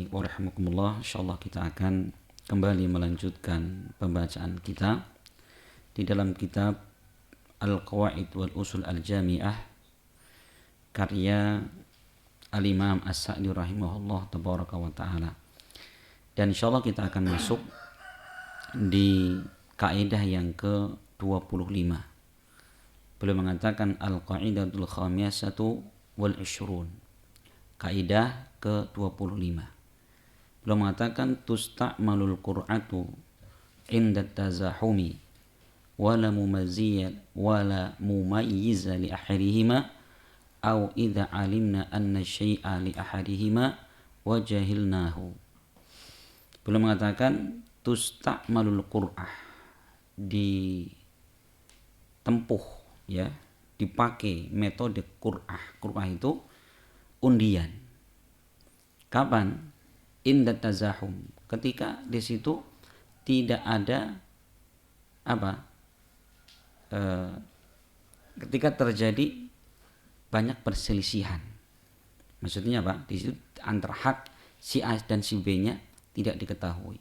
wa rahimakumullah. Insyaallah kita akan kembali melanjutkan pembacaan kita di dalam kitab Al-Qawaid wal Usul Al-Jami'ah karya Al-Imam As-Sa'di rahimahullah tabaraka wa ta'ala. Dan insyaallah kita akan masuk di kaidah yang ke-25. Beliau mengatakan Al-Qaidatul Khamisatu wal Ishrun, kaidah ke-25. Beliau mengatakan tusta'malul qur'atu inda tazahumi wala mumayyiza li ahadihima aw idza alimna anna syai'a li ahadihima wa jahilnahu. Beliau mengatakan tusta'malul qur'ah, ditempuh, ya, dipakai metode qur'ah. Qur'ah itu undian. Kapan? Inda tazahum, ketika di situ tidak ada ketika terjadi banyak perselisihan. Maksudnya apa? Di situ antara hak si A dan si B-nya tidak diketahui.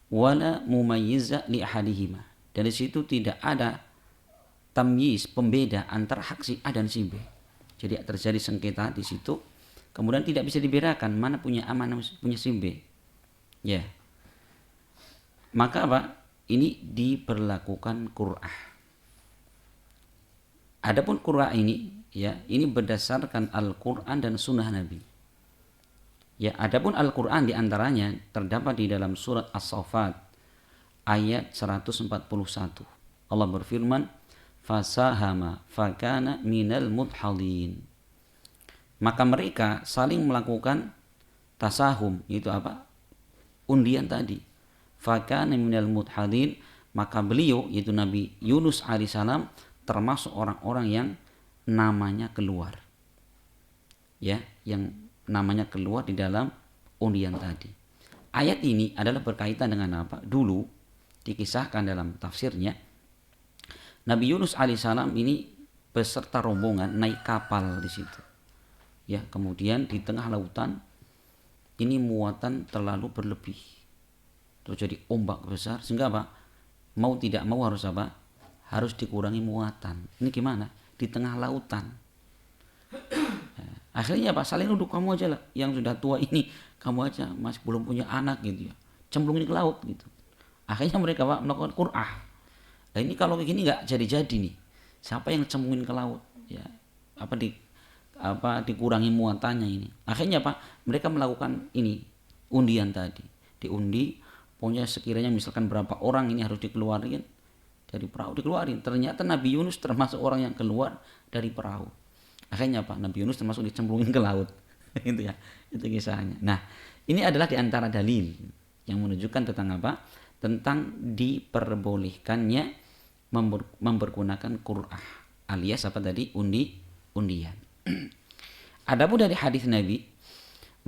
Wala mumayyiza li ahadihima, dari situ tidak ada tamyiz, pembeda antara hak si A dan si B. Jadi terjadi sengketa di situ, kemudian tidak bisa dibedakan mana punya A mana punya si B. Ya. Maka apa? Ini diberlakukan qur'ah. Adapun qur'ah ini, ya, ini berdasarkan Al-Qur'an dan sunnah Nabi. Ya, adapun Al-Qur'an diantaranya terdapat di dalam surat As-Saffat ayat 141. Allah berfirman, fasahama fakana minal mudhalin. Maka mereka saling melakukan tasahum, itu apa? Undian tadi. Fakana minal mudhalin, maka beliau yaitu Nabi Yunus alaihissalam termasuk orang-orang yang namanya keluar. Ya, yang namanya keluar di dalam undian tadi. Ayat ini adalah berkaitan dengan apa? Dulu dikisahkan dalam tafsirnya, Nabi Yunus alaihissalam ini beserta rombongan naik kapal di situ. Ya, kemudian di tengah lautan ini muatan terlalu berlebih. Terjadi ombak besar sehingga apa? Mau tidak mau harus apa? Harus dikurangi muatan. Ini gimana? Di tengah lautan. Akhirnya apa? Saling duduk, kamu aja lah yang sudah tua ini, kamu aja masih belum punya anak gitu ya, cemplungin ke laut gitu. Akhirnya mereka apa? Melakukan qur'ah. Nah ini kalau kayak gini nggak jadi-jadi nih. Siapa yang cemplungin ke laut? Ya, dikurangi muatannya ini. Akhirnya apa? Mereka melakukan ini undian tadi. Diundi, pokoknya sekiranya misalkan berapa orang ini harus dikeluarin dari perahu, dikeluarin. Ternyata Nabi Yunus termasuk orang yang keluar dari perahu. Akhirnya apa? Nabi Yunus termasuk dicemplungin ke laut. Itu ya, itu kisahnya. Nah, ini adalah diantara dalil yang menunjukkan tentang apa? Tentang diperbolehkannya mempergunakan qur'ah, alias apa tadi? Undian. Adapun dari hadis Nabi,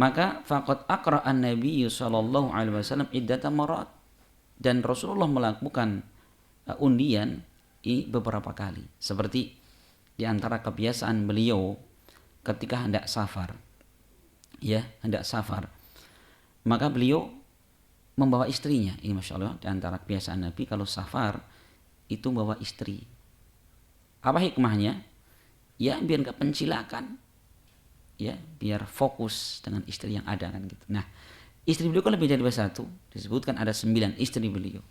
maka faqad aqra'an Nabi sallallahu alaihi wasallam iddata marat, dan Rasulullah melakukan undian ini beberapa kali, seperti di antara kebiasaan beliau ketika hendak safar. Ya, hendak safar. Maka beliau membawa istrinya. Ini Masya Allah, di antara kebiasaan Nabi kalau safar itu bawa istri. Apa hikmahnya? Ya, biar gak pencilakan. Ya, biar fokus dengan istri yang ada kan gitu. Nah, istri beliau kan lebih dari satu. Disebutkan ada 9 istri beliau.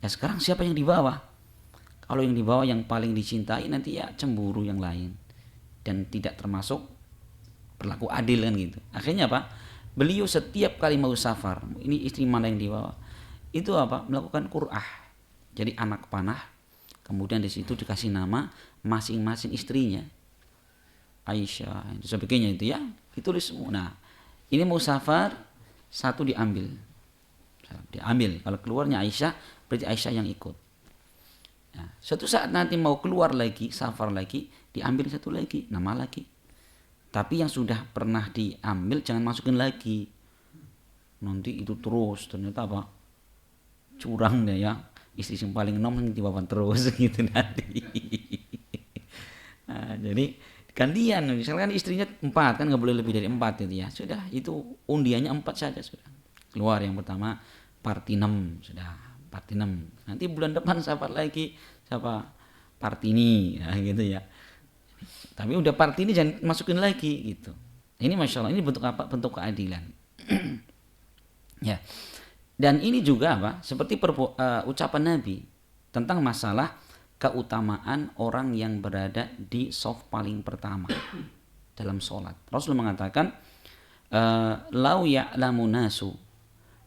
Ya sekarang siapa yang dibawa? Kalau yang dibawa yang paling dicintai nanti ya cemburu yang lain. Dan tidak termasuk berlaku adil kan gitu. Akhirnya apa? Beliau setiap kali mau safar, ini istri mana yang dibawa? Itu apa? Melakukan qur'ah. Jadi anak panah. Kemudian di situ dikasih nama masing-masing istrinya. Aisyah, dan sebagainya itu ya. Ditulis semua. Nah, ini mau safar, satu diambil. Kalau keluarnya Aisyah, berarti Aisyah yang ikut. Nah, suatu saat nanti mau keluar lagi, safar lagi, diambil satu lagi, nama lagi. Tapi yang sudah pernah diambil jangan masukin lagi. Nanti itu terus ternyata apa? Curang deh ya. Istri yang paling enom yang dibawa terus gitu nanti. Nah, jadi gantian. Misalkan istrinya 4 kan nggak boleh lebih dari 4 itu ya. Sudah itu undiannya 4 saja sudah. Keluar yang pertama Partinem sudah Partinem. Nanti bulan depan siapa lagi siapa Partini nah, gitu ya. Tapi udah Partini jangan masukin lagi gitu. Ini masya Allah ini bentuk apa? Bentuk keadilan. Ya. Dan ini juga apa? Seperti ucapan Nabi tentang masalah keutamaan orang yang berada di saf paling pertama dalam sholat. Rasul mengatakan, "Lau ya'lamu nasu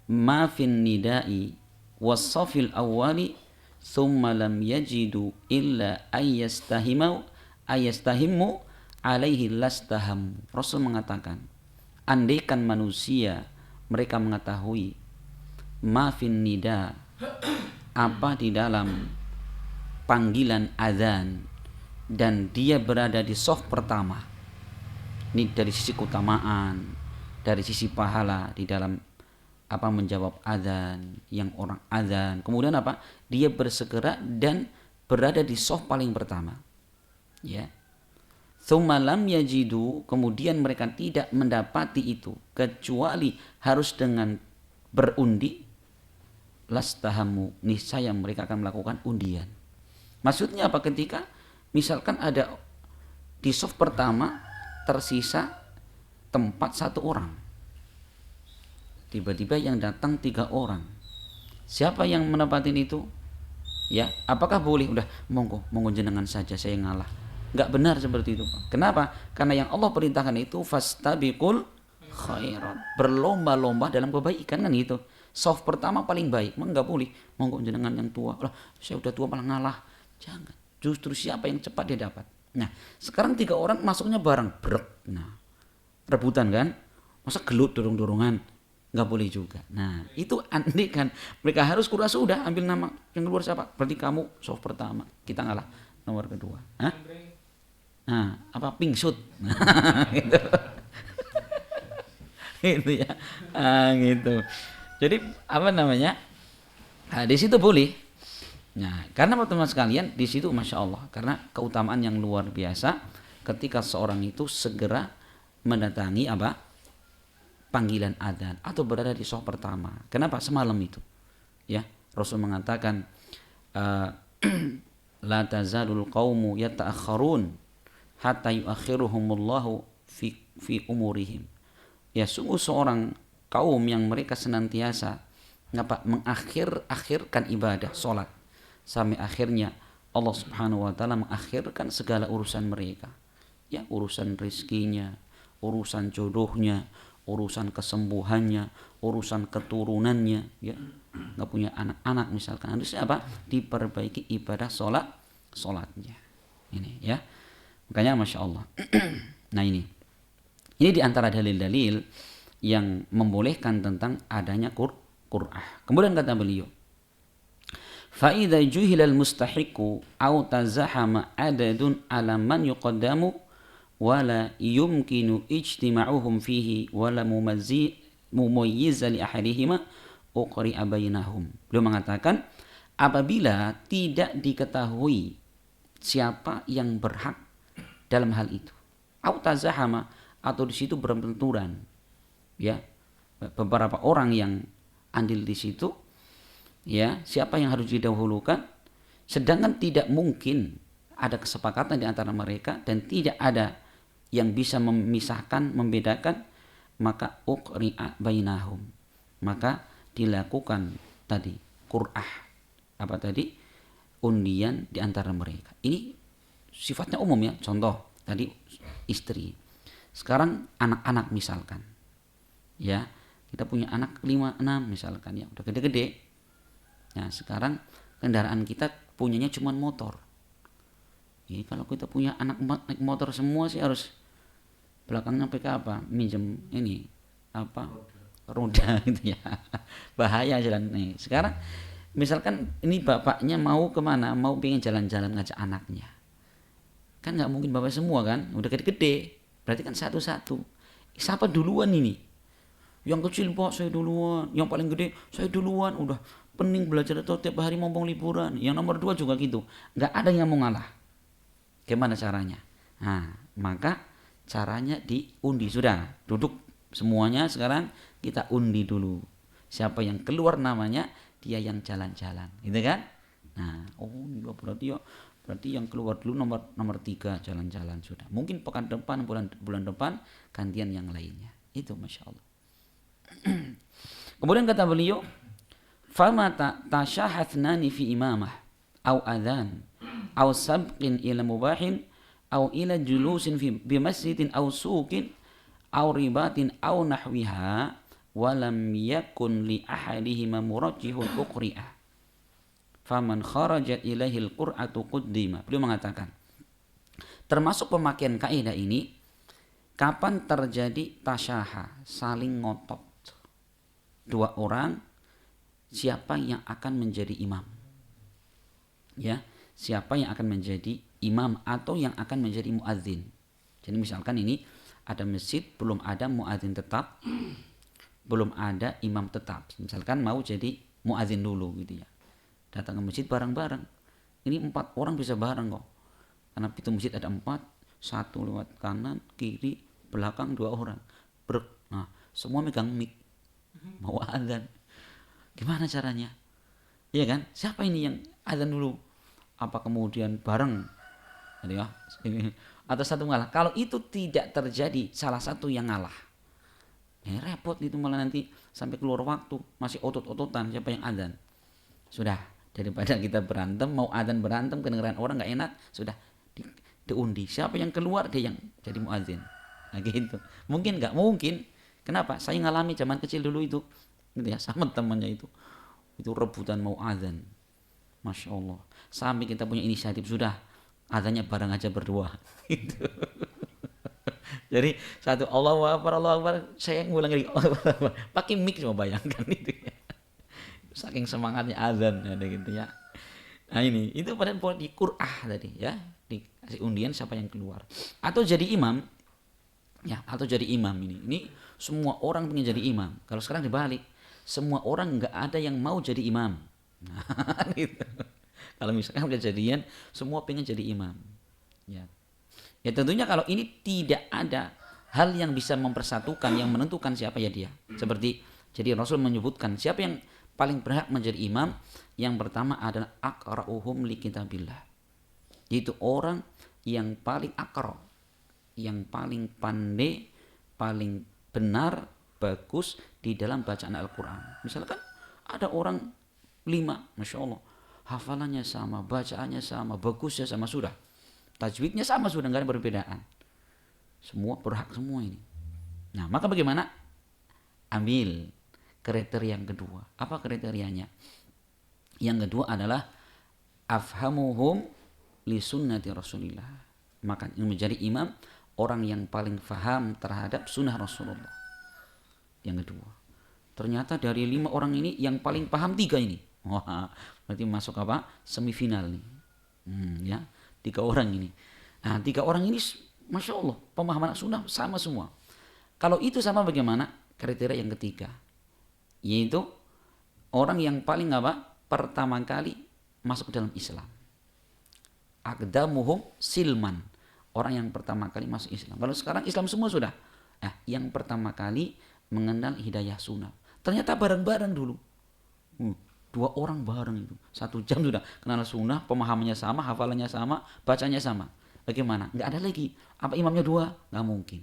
ma fin nida'i was-safil awwali thumma lam yajidu illa ayyastahimu alaihi lastaham." Rasul mengatakan, andaikan manusia mereka mengetahui ma fin nida, apa di dalam panggilan azan, dan dia berada di shaf pertama. Ini dari sisi keutamaan, dari sisi pahala di dalam apa menjawab azan, yang orang azan. Kemudian apa? Dia bersegera dan berada di shaf paling pertama. Ya. Tsumma lam yajidu, kemudian mereka tidak mendapati itu kecuali harus dengan berundi, lastahamu, niscaya mereka akan melakukan undian. Maksudnya apa? Ketika misalkan ada di shaf pertama tersisa tempat 1 orang, tiba-tiba yang datang 3 orang, siapa yang menempatin itu? Ya, apakah boleh udah monggo jenengan saja, saya ngalah? Enggak benar seperti itu, Pak. Kenapa? Karena yang Allah perintahkan itu fastabiqul khairat, berlomba-lomba dalam kebaikan kan itu. Shaf pertama paling baik, enggak boleh monggo jenengan yang tua. Lah, saya udah tua malah ngalah. Jangan. Justru siapa yang cepat dia dapat. Nah, sekarang 3 orang masuknya bareng, brek. Nah, rebutan kan? Masa gelut dorong-dorongan? Enggak boleh juga. Nah, itu andai kan mereka harus kurasa sudah ambil nama yang keluar siapa? Berarti kamu shaf pertama, kita ngalah nomor kedua. Hah? Nah, apa pingsut? Gitu. Gitu ya. Gitu. Jadi apa namanya? Nah, di situ boleh. Nah, karena teman-teman sekalian di situ masya Allah, karena keutamaan yang luar biasa ketika seorang itu segera mendatangi apa? Panggilan adzan atau berada di shaf pertama. Kenapa? Semalam itu. Ya, Rasul mengatakan la tazalul qaumu yata'akhkharun hatta yuakhiruhumullahu fi umurihim. Ya, sungguh seorang kaum yang mereka senantiasa mengakhirkan ibadah sholat sampai akhirnya Allah Subhanahu wa taala mengakhirkan segala urusan mereka. Ya, urusan rezekinya, urusan jodohnya, urusan kesembuhannya, urusan keturunannya, ya. Enggak punya anak-anak misalkan. Harusnya apa? Diperbaiki ibadah sholatnya. Ini ya. Makanya masya Allah. Nah ini di antara dalil-dalil yang membolehkan tentang adanya qur'ah. Kemudian kata beliau, fa idza juhila al-mustahiqu aw tazahama adadun ala man yuqaddamu wala yumkinu ijtima'uhum fihi wala mumayyiza li ahadihima uqri'a bainahum. Beliau mengatakan apabila tidak diketahui siapa yang berhak dalam hal itu, aw tazahama, atau di situ berbenturan, ya, beberapa orang yang andil di situ, ya, siapa yang harus didahulukan, sedangkan tidak mungkin ada kesepakatan di antara mereka dan tidak ada yang bisa memisahkan, membedakan, maka uqri'a bainahum, maka dilakukan tadi qur'ah, apa tadi, undian di antara mereka. Ini sifatnya umum ya. Contoh tadi istri, sekarang anak-anak misalkan, ya, kita punya anak 5, 6 misalkan, ya, udah gede-gede. Nah, sekarang kendaraan kita punyanya cuma motor. Jadi kalau kita punya anak naik motor semua sih harus belakangnya pakai apa? Minjem ini apa? Roda gitu ya. Bahaya jalan nih. Sekarang misalkan ini bapaknya mau kemana? Mau pengen jalan-jalan ngajak anaknya. Kan nggak mungkin bapak semua kan? Udah gede-gede. Berarti kan satu-satu. Siapa duluan ini? Yang kecil Pak saya duluan, yang paling gede saya duluan, udah pening belajar itu tiap hari mumpung liburan. Yang nomor 2 juga gitu. Nggak ada yang mau ngalah. Gimana caranya? Nah, maka caranya diundi. Sudah, duduk semuanya, sekarang kita undi dulu. Siapa yang keluar namanya, dia yang jalan-jalan, gitu kan? Nah, berarti yang keluar dulu nomor 3 jalan-jalan sudah. Mungkin pekan depan, bulan depan gantian yang lainnya. Itu Masya Allah. Kemudian kata beliau, fama tasyahathnani fi imamah au adhan au sabqin ila mubahin au ila julusin bi masjidin au suqin au ribatin au nahwiha walam yakun li ahadihima murajjihun uqri'ah faman kharajat ilaihil qur'atu quddima. Beliau mengatakan, termasuk pemakaian kaidah ini kapan terjadi tasyaha, saling ngotot dua orang, siapa yang akan menjadi imam, ya, siapa yang akan menjadi imam atau yang akan menjadi muadzin. Jadi misalkan ini ada masjid, belum ada muadzin tetap, belum ada imam tetap. Misalkan mau jadi muadzin dulu gitu ya. Datang ke masjid bareng-bareng. Ini 4 orang bisa bareng kok. Karena pintu masjid ada 4, 1 lewat kanan, kiri, belakang 2 orang. Nah, semua megang mic. Mau adzan. Gimana caranya? Iya kan? Siapa ini yang adzan dulu? Apa kemudian bareng? Jadi ya, atau satu ngalah. Kalau itu tidak terjadi, salah satu yang ngalah. Repot itu, malah nanti sampai keluar waktu masih otot-ototan siapa yang adzan. Sudah, daripada kita berantem, mau adzan berantem kedengeran orang nggak enak, sudah diundi. Siapa yang keluar dia yang jadi muadzin. Nah gitu. Mungkin nggak? Mungkin. Kenapa? Saya ngalami zaman kecil dulu itu, gitu ya, sama temannya itu rebutan mau adzan. Masya Allah. Sampai kita punya inisiatif, sudah adzannya bareng aja berdua. Gitu. Jadi satu Allahu Akbar, saya ngulang lagi Allahu Akbar. Pakai mic, coba bayangkan itu ya. Saking semangatnya azan ada gitu ya. Nah ini itu pada di Qur'ah tadi ya, dikasih undian siapa yang keluar. Atau jadi imam. Ya, atau jadi imam ini. Ini semua orang pengen jadi imam. Kalau sekarang dibalik, semua orang enggak ada yang mau jadi imam. Nah, gitu. Kalau misalkan udah jadian, semua pengen jadi imam. Ya. Ya tentunya kalau ini tidak ada hal yang bisa mempersatukan, yang menentukan siapa ya dia. Seperti jadi Rasul menyebutkan siapa yang paling berhak menjadi imam, yang pertama adalah aqra'uhum li kitabillah. Yaitu orang yang paling aqra', yang paling pandai, paling benar, bagus di dalam bacaan Al-Quran. Misalkan ada orang 5, Masya Allah, hafalannya sama, bacaannya sama, bagusnya sama, sudah. Tajwidnya sama, sudah, nggak ada perbedaan. Semua berhak semua ini. Nah, maka bagaimana? Ambil kriteria yang kedua. Apa kriterianya? Yang kedua adalah afhamuhum li sunnati Rasulillah. Maka yang menjadi imam orang yang paling faham terhadap sunnah Rasulullah. Yang kedua. Ternyata dari 5 orang ini yang paling paham 3 ini. Wah, berarti masuk apa? Semifinal nih. Ya. 3 orang ini. Nah, 3 orang ini Masya Allah, pemahaman sunnah sama semua. Kalau itu sama, bagaimana? Kriteria yang ketiga, yaitu orang yang paling apa? Pertama kali masuk dalam Islam. Aqdamuhum silman. Orang yang pertama kali masuk Islam. Kalau sekarang Islam semua sudah. Nah, yang pertama kali mengenal hidayah sunnah. Ternyata bareng-bareng dulu. 2 orang bareng itu 1 jam sudah kenal sunnah, pemahamannya sama, hafalannya sama, bacanya sama. Bagaimana? Nggak ada lagi. Apa imamnya 2? Nggak mungkin.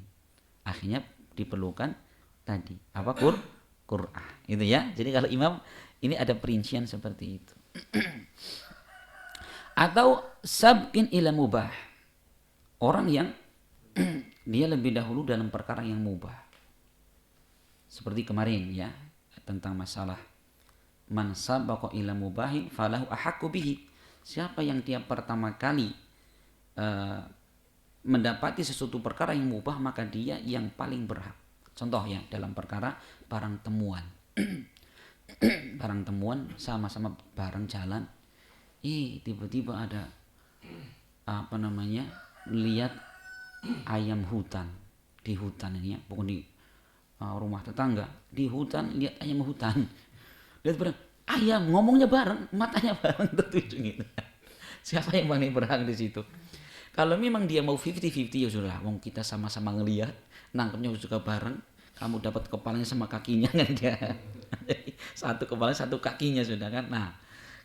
Akhirnya diperlukan tadi apa? Qur'ah. Itu ya. Jadi kalau imam ini ada perincian seperti itu. Atau sabqin ila mubah. Orang yang dia lebih dahulu dalam perkara yang mubah. Seperti kemarin ya, tentang masalah man sabaqa ila mubahin falahu ahaqqu bihi. Siapa yang dia pertama kali mendapati sesuatu perkara yang mubah, maka dia yang paling berhak. Contoh ya, dalam perkara barang temuan. Barang temuan, sama-sama bareng jalan. Tiba-tiba ada lihat ayam hutan di hutan ini ya, bukan di rumah tetangga, di hutan lihat ayam hutan. Lihat bareng ayam, ngomongnya bareng, matanya bareng tertuju gitu. Siapa yang paling berhak di situ? Kalau memang dia mau 50-50 ya sudah, wong kita sama-sama ngelihat, nangkepnya juga bareng, kamu dapat kepalanya sama kakinya kan dia. Satu kepala satu kakinya sudah kan. Nah,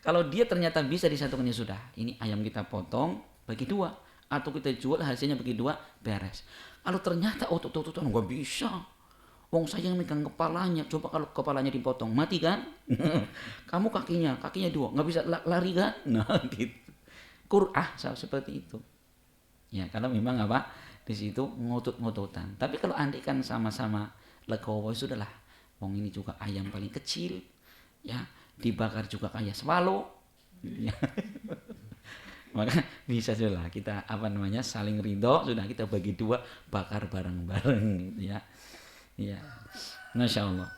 kalau dia ternyata bisa disatukan ya sudah, ini ayam kita potong bagi dua atau kita jual hasilnya bagi dua beres. Kalau ternyata otot-ototan nggak bisa, wong saya yang megang kepalanya, coba kalau kepalanya dipotong mati kan? Kamu kakinya dua, nggak bisa lari kan? Nah gitu. Qur'ah seperti itu. Ya kalau memang apa di situ ngotot-ngototan. Tapi kalau andai kan sama-sama legowo sudahlah. Wong ini juga ayam paling kecil, ya dibakar juga kayak swallow. Ya. Maka bisa sudah kita apa namanya saling ridho, sudah kita bagi dua bakar bareng-bareng gitu ya. Ya. Masya Allah.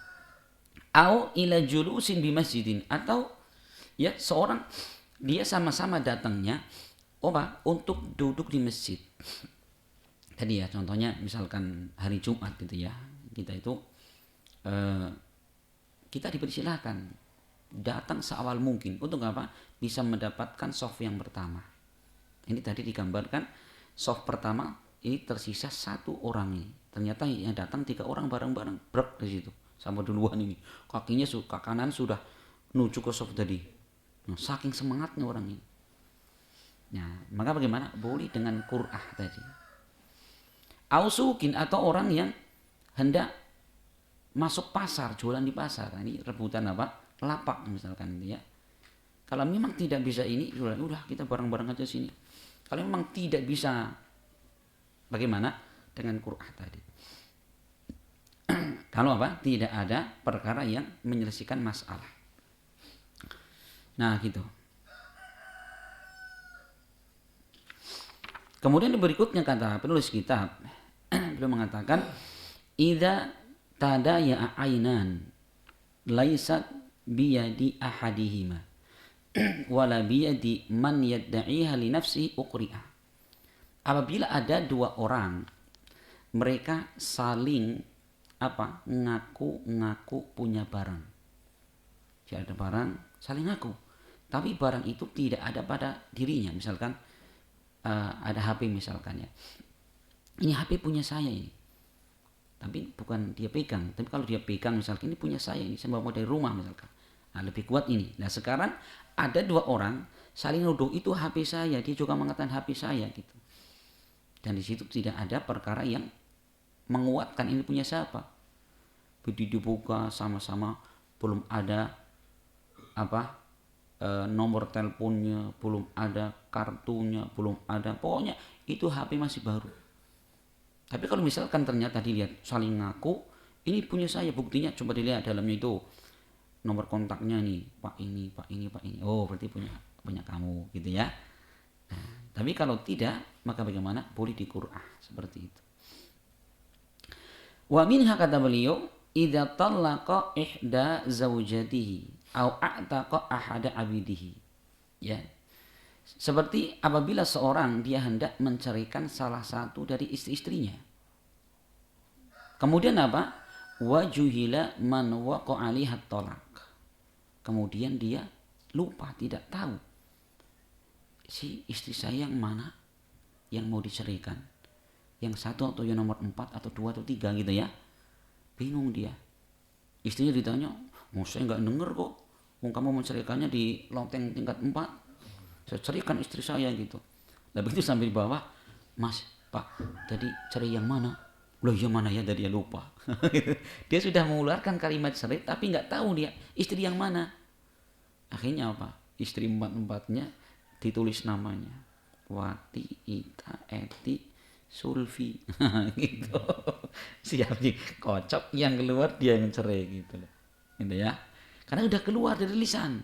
Au ila julusin di masjidin, atau ya seorang dia sama-sama datangnya untuk duduk di masjid. Tadi ya contohnya misalkan hari Jumat gitu ya, kita itu kita dipersilakan datang seawal mungkin untuk apa? Bisa mendapatkan soft yang pertama. Ini tadi digambarkan soft pertama ini tersisa satu orang ini. Ternyata yang datang 3 orang bareng-bareng brek di situ sama duluan ini. Kakinya kanan sudah menuju ke soft tadi. Nah, saking semangatnya orang ini. Nah, maka bagaimana? Boleh dengan Qur'ah tadi. Ausukin atau orang yang hendak masuk pasar, jualan di pasar. Nah, ini rebutan apa? Lapak misalkan gitu ya. Kalau memang tidak bisa ini, udah kita bareng-bareng aja sini. Kalau memang tidak bisa, bagaimana? Dengan Qur'an tadi. Kalau apa? Tidak ada perkara yang menyelesaikan masalah. Nah gitu. Kemudian berikutnya kata penulis kitab, beliau mengatakan, idza tadaya ainan laisat biyadi ahadihima wala biyadi man yadda'iha li nafsihi uqri'ah. Apabila ada 2 orang mereka saling ngaku punya barang. Jadi ada barang saling ngaku, tapi barang itu tidak ada pada dirinya. Misalkan ada HP misalkan ya. Ini HP punya saya ini. Tapi bukan dia pegang, tapi kalau dia pegang misalkan ini punya saya, ini saya bawa dari rumah misalkan. Nah, lebih kuat ini. Nah, sekarang ada 2 orang saling nuduh itu HP saya, dia juga mengatakan HP saya gitu. Dan di situ tidak ada perkara yang menguatkan ini punya siapa. Begitu dibuka sama-sama belum ada nomor teleponnya, belum ada kartunya, belum ada. Pokoknya itu HP masih baru. Tapi kalau misalkan ternyata dilihat saling ngaku, ini punya saya, buktinya coba dilihat dalamnya itu nomor kontaknya nih, Pak ini. Oh, berarti punya kamu gitu ya. Nah, tapi kalau tidak, maka bagaimana? Boleh di Qur'an seperti itu. Wa minha kata beliau, idza talaqa ihda zaujatihi au a'taqa ahada abidihi. Ya. Seperti apabila seorang dia hendak menceraikan salah satu dari istri-istrinya. Kemudian apa? Wajuhila man waqa'a 'alaiha talaq. Kemudian dia lupa, tidak tahu si istri saya yang mana yang mau diceraikan. Yang satu atau yang nomor 4 atau 2 atau 3 gitu ya. Bingung dia. Istrinya ditanya, saya nggak denger kok. Kamu menceraikannya di loteng tingkat 4. Saya ceraikan istri saya gitu. Lalu itu sambil bawah, Mas, Pak, tadi cerai yang mana? Loh yang mana ya, tadi dia lupa. Dia sudah mengeluarkan kalimat cerai tapi nggak tahu dia istri yang mana. Akhirnya apa? Istri 4-4-nya ditulis namanya. Wati, Ita, Eti, Sulfi. Gitu. Siap nih, kocok yang keluar dia yang cerai gitu. Gitu ya. Karena udah keluar dari lisan.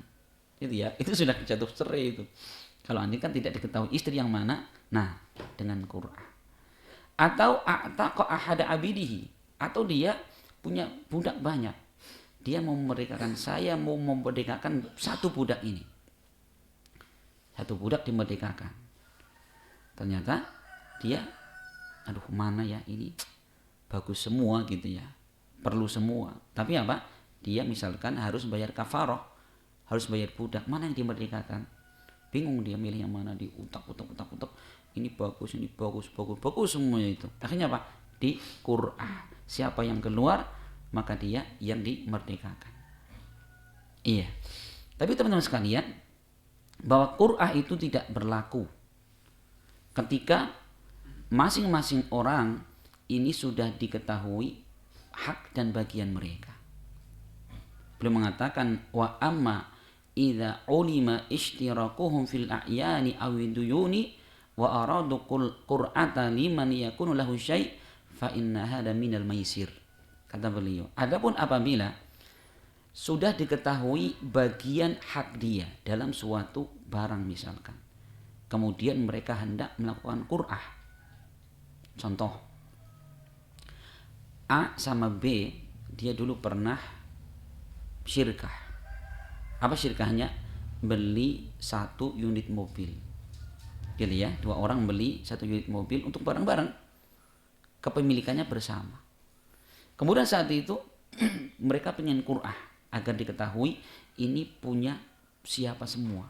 Itu ya, itu sudah jatuh cerai itu. Kalau anda kan tidak diketahui istri yang mana, nah dengan Qur'an. Atau a'taqa ahada abidihi, atau dia punya budak banyak, dia mau memerdekakan, saya mau memerdekakan satu budak ini, satu budak dimerdekakan. Ternyata dia, aduh mana ya ini bagus semua gitu ya, perlu semua, tapi apa? Dia misalkan harus bayar kafaroh, harus bayar budak, mana yang dimerdekakan? Bingung dia milih yang mana, diutak-utak. ini bagus, ini bagus, bagus, bagus semuanya itu. Akhirnya apa? Di Qur'ah. Siapa yang keluar, maka dia yang dimerdekakan. Iya. Tapi teman-teman sekalian, bahwa Qur'ah itu tidak berlaku ketika masing-masing orang ini sudah diketahui hak dan bagian mereka. Beliau mengatakan wa amma idza ulima ishtirakuhum fil a'yani aw duyuni wa aradu qur'ata liman yakunu lahu syai' fa inna hada minal maisir. Kata beliau, adapun apabila sudah diketahui bagian hak dia dalam suatu barang misalkan, kemudian mereka hendak melakukan qur'ah. Contoh, A sama B, dia dulu pernah syirkah. Apa syirkahnya? Beli 1 unit mobil. Jadi ya, 2 orang beli 1 unit mobil untuk bareng-bareng, kepemilikannya bersama. Kemudian saat itu mereka pengen qur'ah agar diketahui ini punya siapa semua.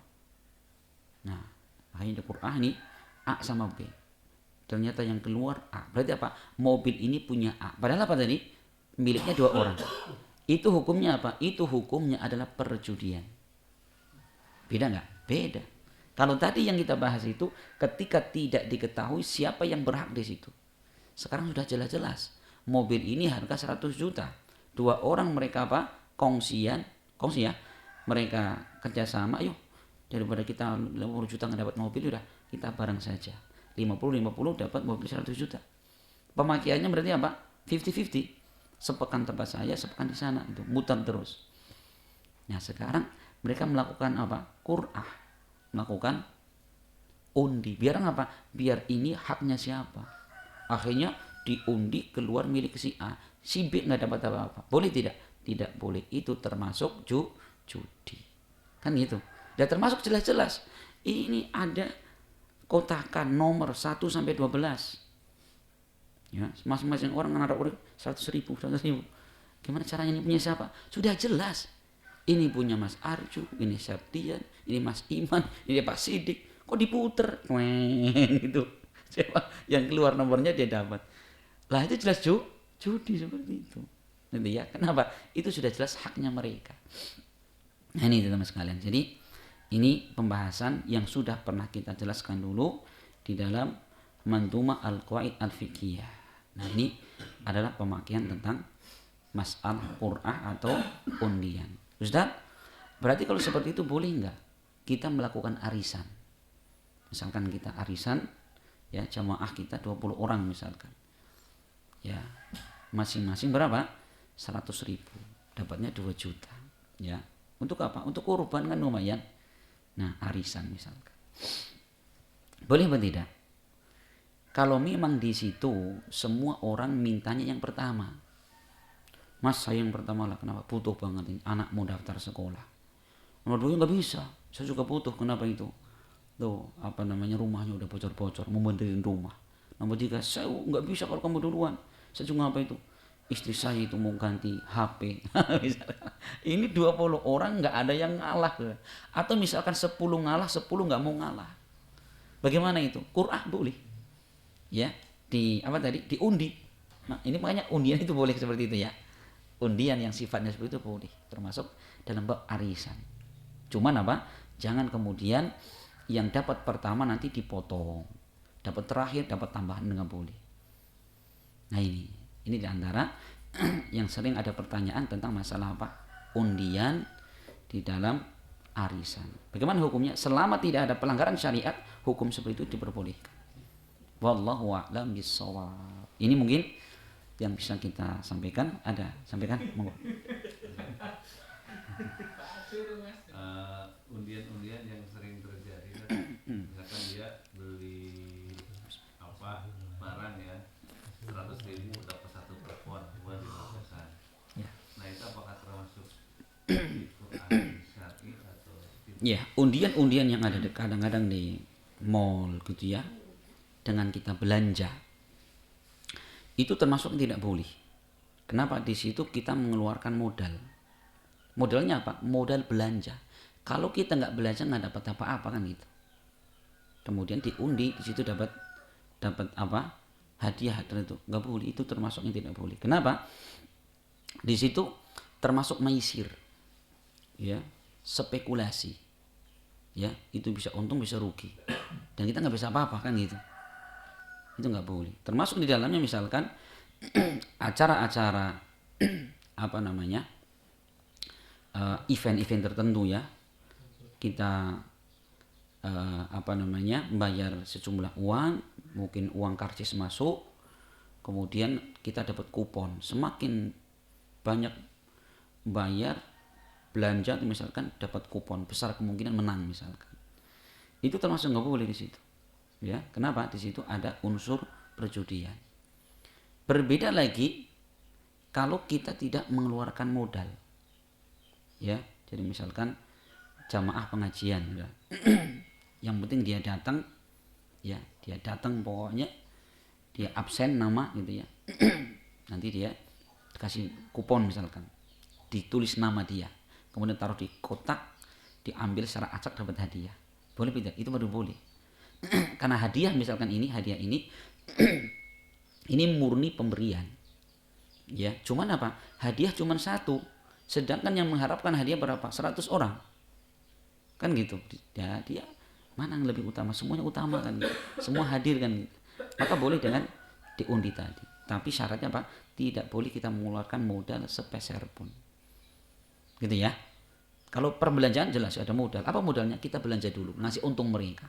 Nah, akhirnya di qur'ah nih A sama B. Ternyata yang keluar A. Berarti apa? Mobil ini punya A. Padahal apa tadi? Miliknya 2 orang. Itu hukumnya apa? Itu hukumnya adalah perjudian. Beda nggak? Beda. Kalau tadi yang kita bahas itu ketika tidak diketahui siapa yang berhak di situ. Sekarang sudah jelas-jelas. Mobil ini harga 100 juta. 2 orang mereka apa? Kongsi ya. Mereka kerjasama. Yuk, daripada kita 50 juta nggak dapat mobil, udah kita bareng saja. 50-50 dapat mobil 100 juta. Pemakaiannya berarti apa? 50-50. Sepekan tempat saya, sepekan di sana, itu muter terus. Nah, sekarang mereka melakukan apa? Qur'ah, melakukan undi. Biar apa? Biar ini haknya siapa. Akhirnya diundi keluar milik si A, si B nggak dapat apa-apa. Boleh tidak? Tidak boleh. Itu termasuk judi. Kan gitu. Dan termasuk jelas-jelas. Ini ada kotakan nomor 1 sampai 12. Ya, masing-masing orang naruh uang 100 ribu. Gimana caranya, ini punya siapa? Sudah jelas. Ini punya Mas Arju, ini Septian, ini Mas Iman, ini Pak Sidik. Kok diputer? Gitu. Siapa yang keluar nomornya dia dapat. Lah itu jelas judi seperti itu. Gitu ya. Kenapa? Itu sudah jelas haknya mereka. Nah, ini teman-teman sekalian. Jadi ini pembahasan yang sudah pernah kita jelaskan dulu di dalam Mandhumah Al-Qawaid Al-Fiqhiyah. Nah, ini adalah pemakaian tentang masalah qur'ah atau undian. Ustaz, berarti kalau seperti itu boleh enggak kita melakukan arisan? Misalkan kita arisan, ya jamaah kita 20 orang misalkan. Ya, masing-masing berapa? 100 ribu. Dapatnya 2 juta. Ya, untuk apa? Untuk kurban kan lumayan. Nah, arisan misalkan. Boleh atau tidak? Kalau memang di situ semua orang mintanya yang pertama. Mas, saya yang pertama lah. Kenapa? Butuh banget ini. Anak mau daftar sekolah. Nomor 2 nggak bisa. Saya juga butuh. Kenapa itu? Tuh, rumahnya udah bocor-bocor. Mau benerin rumah. Nomor 3, saya nggak bisa kalau kamu duluan. Saya juga apa itu? Istri saya itu mau ganti HP. Ini 20 orang nggak ada yang ngalah. Atau misalkan 10 ngalah, 10 nggak mau ngalah. Bagaimana itu? Qur'ah boleh. Ya, diundi. Nah, ini makanya undian itu boleh seperti itu ya. Undian yang sifatnya seperti itu boleh, termasuk dalam bab arisan. Cuman apa? Jangan kemudian yang dapat pertama nanti dipotong. Dapat terakhir, dapat tambahan, enggak boleh. Nah, ini diantara yang sering ada pertanyaan tentang masalah apa? Undian di dalam arisan. Bagaimana hukumnya? Selama tidak ada pelanggaran syariat, hukum seperti itu diperbolehkan. Wallahu a'lam bishawab. Ini mungkin yang bisa kita sampaikan. Ada, sampaikan, monggo. Undian-undian yang sering terjadi misalkan dia beli barang ya 100 ribu dapat 1 telepon buat dilakukan. Ya. Nah, itu apakah termasuk Quran syar'i atau tidak? Ya, undian-undian yang ada kadang-kadang di mall gitu ya, dengan kita belanja, itu termasuk tidak boleh. Kenapa? Di situ kita mengeluarkan modal. Modalnya apa? Modal belanja. Kalau kita nggak belanja nggak dapat apa-apa kan gitu. kemudian diundi, di situ dapat apa, hadiah tertentu, nggak boleh. Itu termasuk yang tidak boleh. Kenapa? Di situ termasuk maisir, ya, spekulasi, ya, itu bisa untung bisa rugi, dan kita nggak bisa apa-apa kan gitu. Itu nggak boleh. Termasuk di dalamnya misalkan acara-acara apa namanya, event-event tertentu, ya, kita apa namanya, bayar sejumlah uang, mungkin uang karcis masuk, kemudian kita dapat kupon. Semakin banyak bayar belanja misalkan dapat kupon, besar kemungkinan menang misalkan. Itu termasuk nggak boleh di situ, ya. Kenapa? Di situ ada unsur perjudian. Berbeda lagi kalau kita tidak mengeluarkan modal, ya. Jadi misalkan jamaah pengajian, ya. Yang penting dia datang, ya, dia datang, pokoknya dia absen nama gitu, ya. Nanti dia kasih kupon misalkan, ditulis nama dia, kemudian taruh di kotak, diambil secara acak dapat hadiah. Boleh tidak? Itu baru boleh. Karena hadiah misalkan ini, hadiah ini ini murni pemberian, ya. Cuman apa? Hadiah cuman satu, sedangkan yang mengharapkan hadiah berapa? 100 orang. Kan gitu. Ya, dia mana yang lebih utama? Semuanya utama kan gitu. Semua hadir kan gitu. Maka boleh dengan diundi tadi. Tapi syaratnya apa? Tidak boleh kita mengeluarkan modal sepeser pun. Gitu ya. Kalau perbelanjaan jelas ada modal. Apa modalnya? Kita belanja dulu, ngasih untung mereka.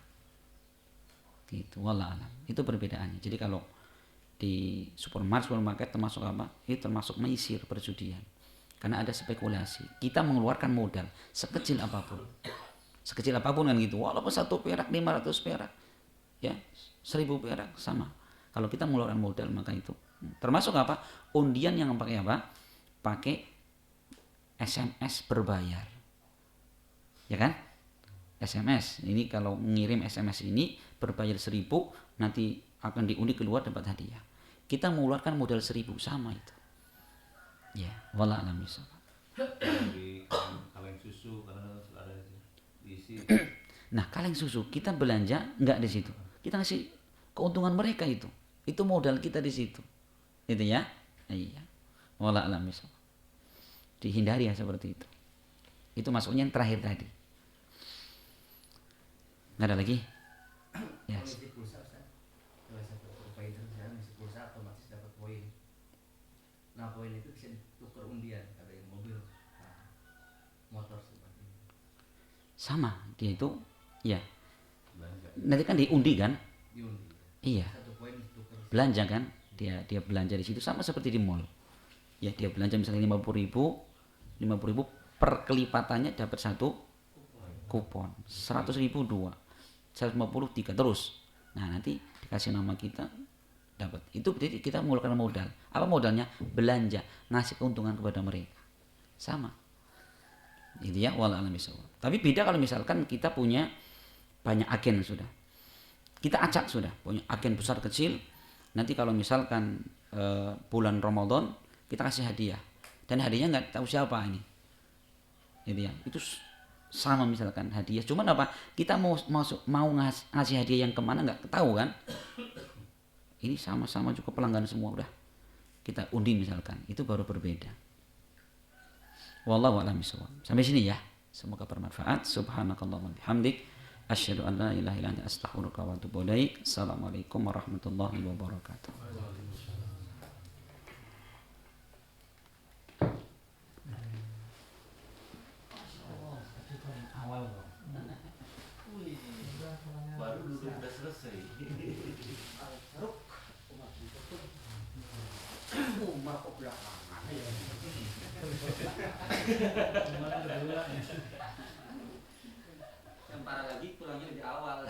Gitu. Wallah alam. Itu perbedaannya. Jadi kalau di supermarket termasuk apa? Itu termasuk maisir, perjudian. Karena ada spekulasi. Kita mengeluarkan modal sekecil apapun. Sekecil apapun kan gitu. Walaupun 1 perak, 500 perak, ya, 1000 perak sama. Kalau kita mengeluarkan modal maka itu termasuk apa? Undian yang pakai apa? Pakai SMS berbayar. Ya kan? SMS. Ini kalau mengirim SMS ini berbayar 1000, nanti akan diundi keluar dapat hadiah. Kita mengeluarkan modal 1000 sama itu. Ya, wallah alam bisawab. Di kaleng susu karena ada diisi. Nah, kaleng susu kita belanja enggak di situ. Kita ngasih keuntungan mereka itu. Itu modal kita di situ. Itu ya. Iya. Wallah alam bisawab. Dihindari ya seperti itu. Itu masuknya yang terakhir tadi. Enggak ada lagi? Ya. Yes. Nah, poin itu bisa ditukar undian, ada yang mobil, motor seperti itu. Sama, dia itu ya. Belanja. Nanti kan diundi kan? Diundi. Iya. Satu poin ditukar. Belanja kan? Dia belanja di situ sama seperti di mall. Ya, dia belanja misalnya 50.000 per kelipatannya dapat 1 kupon. 100.000 2, 150 3 terus. Nah, nanti dikasih nama kita dapat. Itu berarti kita mengeluarkan modal. Apa modalnya? Belanja, ngasih keuntungan kepada mereka. Sama. Itu ya, wallah alam bisawab. Tapi beda kalau misalkan kita punya banyak agen sudah. Kita acak sudah, punya agen besar kecil. Nanti kalau misalkan bulan Ramadan kita kasih hadiah. Dan hadiahnya nggak tahu siapa ini. Gitu ya. Itu sama misalkan hadiah. Cuman apa? Kita mau ngasih hadiah yang kemana nggak tahu kan? Ini sama-sama juga pelanggan semua udah. Kita undi misalkan, itu baru berbeda. Wallahu a'lam bishawab. Sampai sini ya. Semoga bermanfaat. Subhanakallahumma bihamdik, asyhadu an la ilaha illa anta astaghfiruka wa atubu ilaik. Assalamualaikum warahmatullahi wabarakatuh. Baru duduk udah selesai. Umar kok belakangan. Yang parah lagi pulangnya lebih awal.